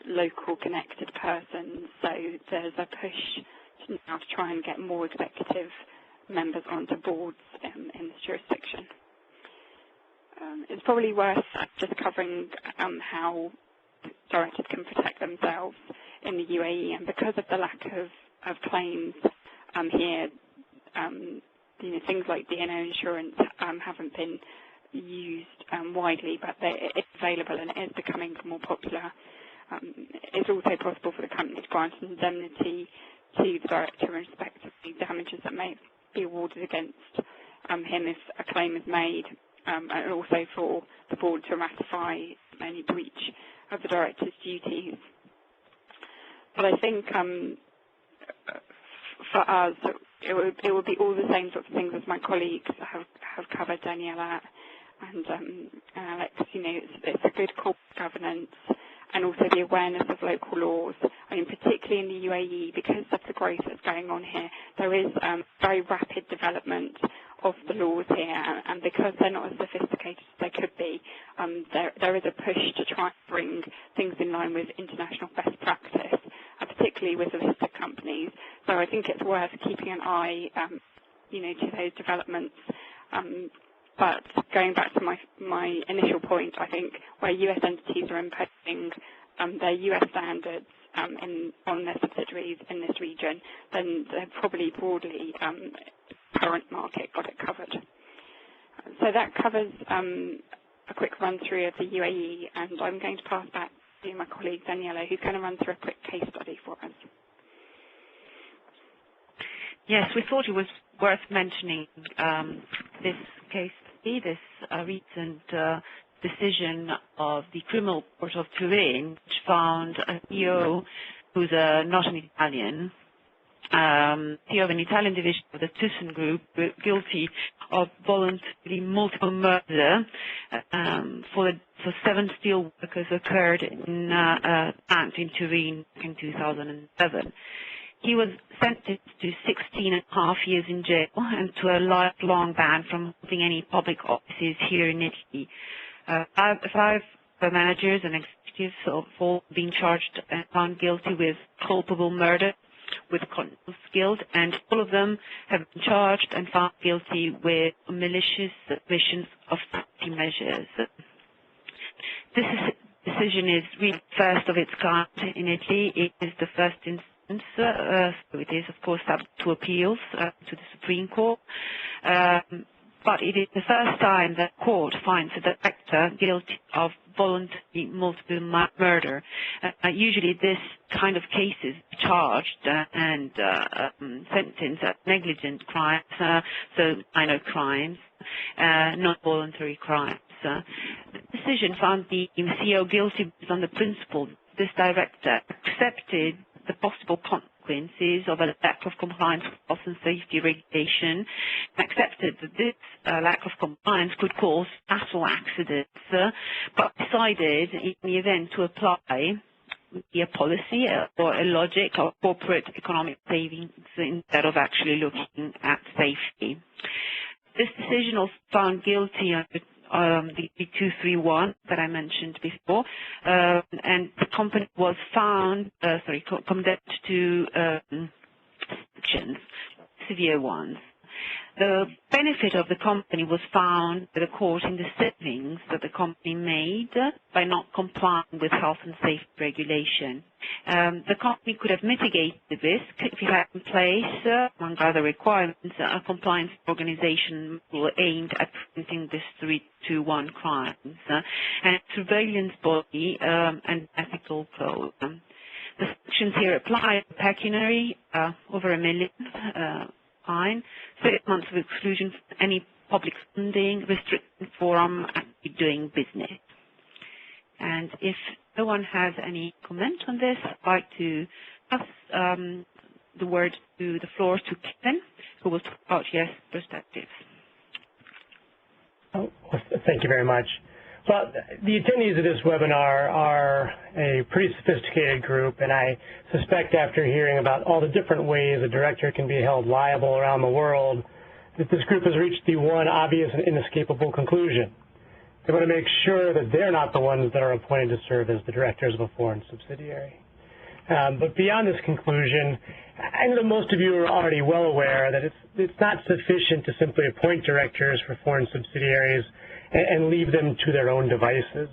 local connected persons, so there's a push now to try and get more executive members onto boards in this jurisdiction. It's probably worth just covering how directors can protect themselves in the UAE, and because of the lack of claims here, things like D&O insurance haven't been used widely, but it's available and it is becoming more popular. It's also possible for the company to grant an indemnity to the director in respect of the damages that may be awarded against him if a claim is made, and also for the board to ratify any breach of the director's duties. But I think for us, it would be all the same sorts of things as my colleagues have covered, Daniela and Alex. It's a good corporate governance and also the awareness of local laws. I mean, particularly in the UAE, because of the growth that's going on here, there is very rapid development of the laws here, and because they're not as sophisticated as they could be, there is a push to try and bring things in line with international best practice, particularly with the listed companies. So I think it's worth keeping an eye, to those developments. But going back to my initial point, I think where US entities are imposing their US standards on their subsidiaries in this region, then they're probably broadly current market got it covered. So that covers a quick run through of the UAE, and I'm going to pass back to my colleague Daniela, who's going to run through a quick case study for us. Yes, we thought it was worth mentioning this case study, this recent decision of the Criminal Court of Turin, which found a CEO who's not an Italian, CEO of an Italian division of the Thyssen Group, guilty of voluntary multiple murder for 7 steel workers occurred in a plant in Turin in 2007. He was sentenced to 16.5 years in jail and to a lifelong ban from holding any public offices here in Italy. 5 managers and executives have all been charged and found guilty with culpable murder with conscious guilt, and all of them have been charged and found guilty with malicious submissions of safety measures. This decision is really first of its kind in Italy. It is the first instance, so it is, of course, subject to appeals to the Supreme Court. But it is the first time that court finds a director guilty of voluntary multiple murder. Usually this kind of cases charged and sentenced as negligent crimes, so minor crimes, not voluntary crimes. The decision found the CEO guilty based on the principle that this director accepted the possible consequences of a lack of compliance with health and safety regulation, and accepted that this lack of compliance could cause fatal accidents, but decided in the event to apply a policy or a logic of corporate economic savings instead of actually looking at safety. This decision also found guilty under the 231 that I mentioned before, and the company was found, condemned to sanctions, severe ones. The benefit of the company was found by the court in the savings that the company made by not complying with health and safety regulation. The company could have mitigated the risk if it had in place, among other requirements, a compliance organization aimed at preventing this 321 crimes, and a surveillance body and ethical code. The sanctions here apply pecuniary, over $1 million, fine, 6 months of exclusion from any public funding, restricting from doing business. And if no one has any comment on this, I'd like to pass the floor to Kevin, who will talk about yes perspectives. Oh, thank you very much. Well, the attendees of this webinar are a pretty sophisticated group, and I suspect after hearing about all the different ways a director can be held liable around the world, that this group has reached the one obvious and inescapable conclusion. They want to make sure that they're not the ones that are appointed to serve as the directors of a foreign subsidiary. But beyond this conclusion, I know that most of you are already well aware that it's not sufficient to simply appoint directors for foreign subsidiaries and leave them to their own devices.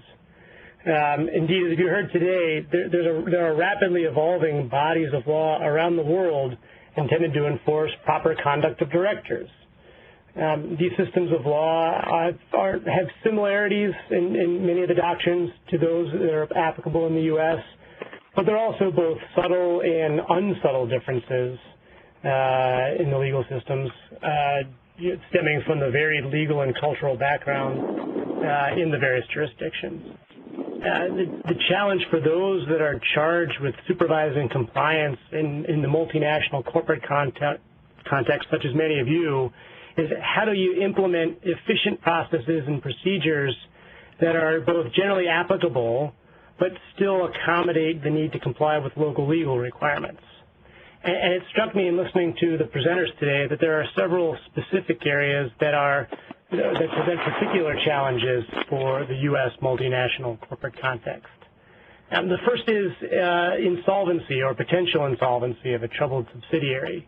Indeed, as you heard today, there are rapidly evolving bodies of law around the world intended to enforce proper conduct of directors. These systems of law have similarities in many of the doctrines to those that are applicable in the U.S., but there are also both subtle and unsubtle differences in the legal systems, stemming from the varied legal and cultural background in the various jurisdictions. The challenge for those that are charged with supervising compliance in the multinational corporate context, such as many of you, is how do you implement efficient processes and procedures that are both generally applicable but still accommodate the need to comply with local legal requirements. And it struck me in listening to the presenters today that there are several specific areas that present particular challenges for the U.S. multinational corporate context. The first is insolvency or potential insolvency of a troubled subsidiary.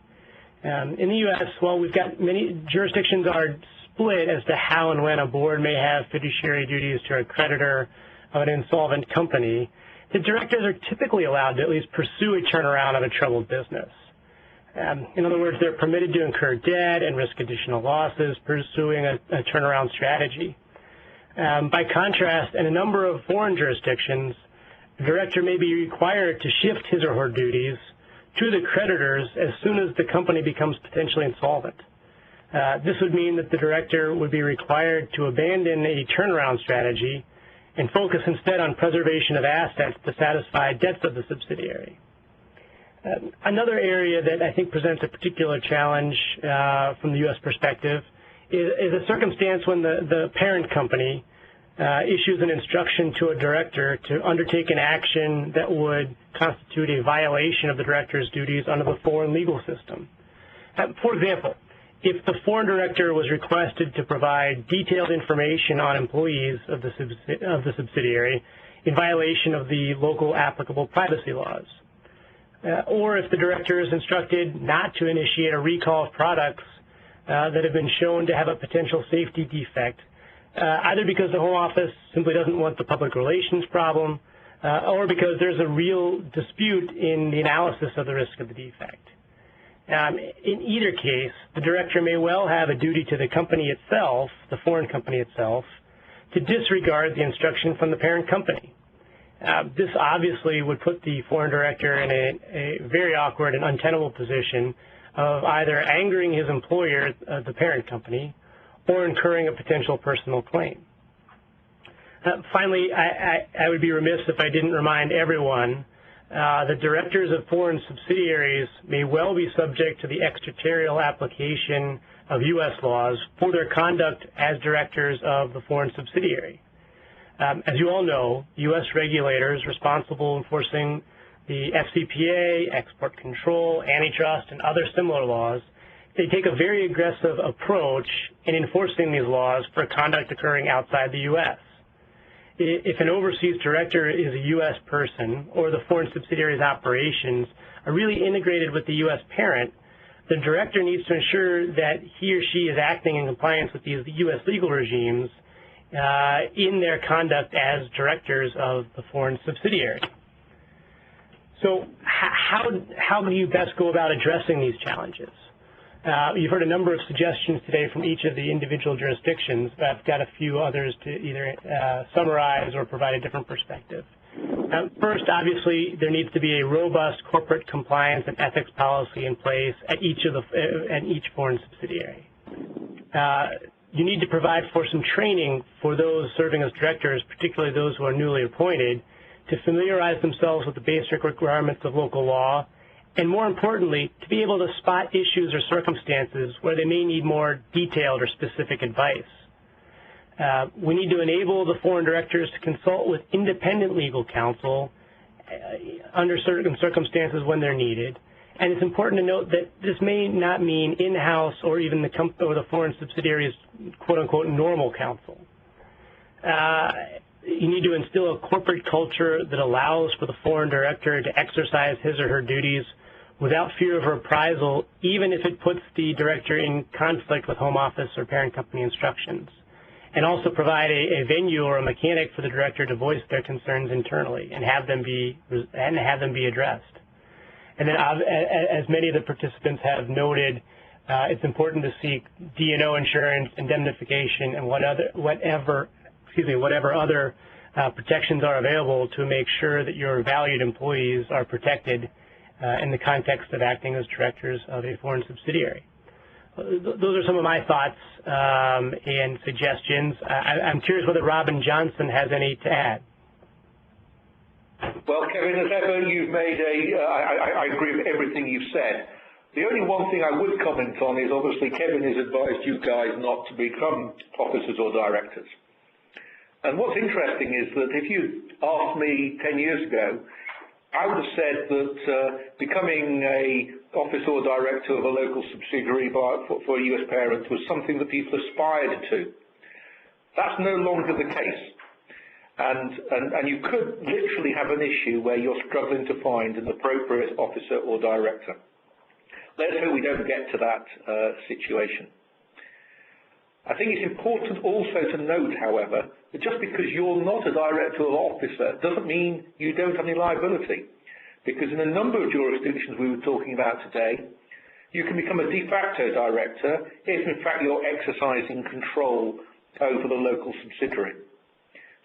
In the U.S., while we've got many jurisdictions are split as to how and when a board may have fiduciary duties to a creditor of an insolvent company, the directors are typically allowed to at least pursue a turnaround of a troubled business. In other words, they're permitted to incur debt and risk additional losses pursuing a turnaround strategy. By contrast, in a number of foreign jurisdictions, the director may be required to shift his or her duties to the creditors as soon as the company becomes potentially insolvent. This would mean that the director would be required to abandon a turnaround strategy and focus instead on preservation of assets to satisfy debts of the subsidiary. Another area that I think presents a particular challenge from the U.S. perspective is a circumstance when the parent company issues an instruction to a director to undertake an action that would constitute a violation of the director's duties under the foreign legal system. For example, if the foreign director was requested to provide detailed information on employees of the subsidiary in violation of the local applicable privacy laws, or if the director is instructed not to initiate a recall of products that have been shown to have a potential safety defect, either because the Home Office simply doesn't want the public relations problem, or because there's a real dispute in the analysis of the risk of the defect. In either case, the director may well have a duty to the company itself, the foreign company itself, to disregard the instruction from the parent company. This obviously would put the foreign director in a very awkward and untenable position of either angering his employer, the parent company, or incurring a potential personal claim. Finally, I would be remiss if I didn't remind everyone that directors of foreign subsidiaries may well be subject to the extraterritorial application of U.S. laws for their conduct as directors of the foreign subsidiary. As you all know, U.S. regulators responsible enforcing the FCPA, export control, antitrust, and other similar laws, they take a very aggressive approach in enforcing these laws for conduct occurring outside the U.S. If an overseas director is a U.S. person or the foreign subsidiary's operations are really integrated with the U.S. parent, the director needs to ensure that he or she is acting in compliance with these U.S. legal regimes in their conduct as directors of the foreign subsidiary. So how do you best go about addressing these challenges? You've heard a number of suggestions today from each of the individual jurisdictions, but I've got a few others to either summarize or provide a different perspective. First, obviously, there needs to be a robust corporate compliance and ethics policy in place at each foreign subsidiary. You need to provide for some training for those serving as directors, particularly those who are newly appointed, to familiarize themselves with the basic requirements of local law, and more importantly, to be able to spot issues or circumstances where they may need more detailed or specific advice. We need to enable the foreign directors to consult with independent legal counsel under certain circumstances when they're needed. And it's important to note that this may not mean in-house or even the foreign subsidiary's quote-unquote normal counsel. You need to instill a corporate culture that allows for the foreign director to exercise his or her duties without fear of reprisal, even if it puts the director in conflict with Home Office or parent company instructions, and also provide a venue or a mechanic for the director to voice their concerns internally and have them be addressed. And then, as many of the participants have noted, it's important to seek D&O insurance, indemnification, and whatever other protections are available to make sure that your valued employees are protected in the context of acting as directors of a foreign subsidiary. Those are some of my thoughts and suggestions. I'm curious whether Robin Johnson has any to add. Well, Kevin, as ever, you've made I agree with everything you've said. The only one thing I would comment on is obviously Kevin has advised you guys not to become officers or directors. And what's interesting is that if you asked me 10 years ago, I would have said that becoming an officer or director of a local subsidiary for a U.S. parent was something that people aspired to. That's no longer the case. And you could literally have an issue where you're struggling to find an appropriate officer or director. Let's hope we don't get to that situation. I think it's important also to note, however, that just because you're not a director or officer doesn't mean you don't have any liability. Because in a number of jurisdictions we were talking about today, you can become a de facto director if in fact you're exercising control over the local subsidiary.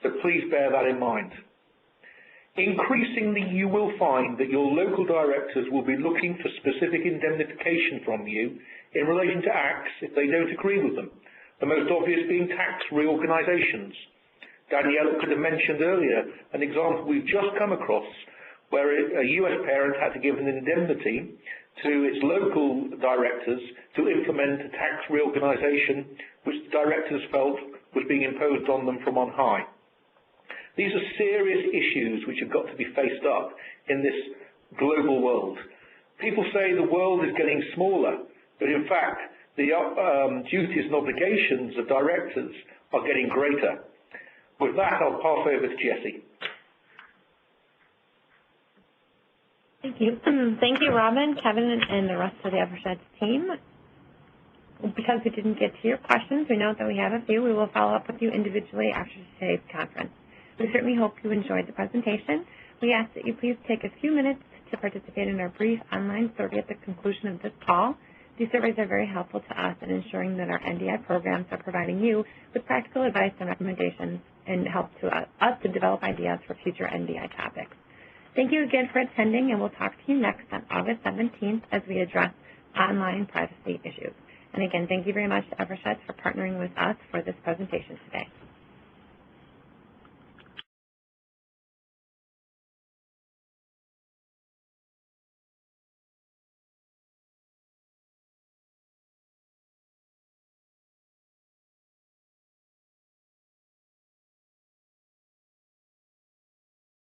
So please bear that in mind. Increasingly, you will find that your local directors will be looking for specific indemnification from you in relation to acts if they don't agree with them, the most obvious being tax reorganisations. Danielle could have mentioned earlier an example we've just come across where a US parent had to give an indemnity to its local directors to implement a tax reorganisation which the directors felt was being imposed on them from on high. These are serious issues which have got to be faced up in this global world. People say the world is getting smaller, but in fact the duties and obligations of directors are getting greater. With that, I'll pass over to Jessie. Thank you. Thank you, Robin, Kevin, and the rest of the Eversheds team. Because we didn't get to your questions, we know that we have a few. We will follow up with you individually after today's conference. We certainly hope you enjoyed the presentation. We ask that you please take a few minutes to participate in our brief online survey at the conclusion of this call. These surveys are very helpful to us in ensuring that our NDI programs are providing you with practical advice and recommendations and help to us to develop ideas for future NDI topics. Thank you again for attending, and we'll talk to you next on August 17th as we address online privacy issues. And again, thank you very much to Eversheds for partnering with us for this presentation today.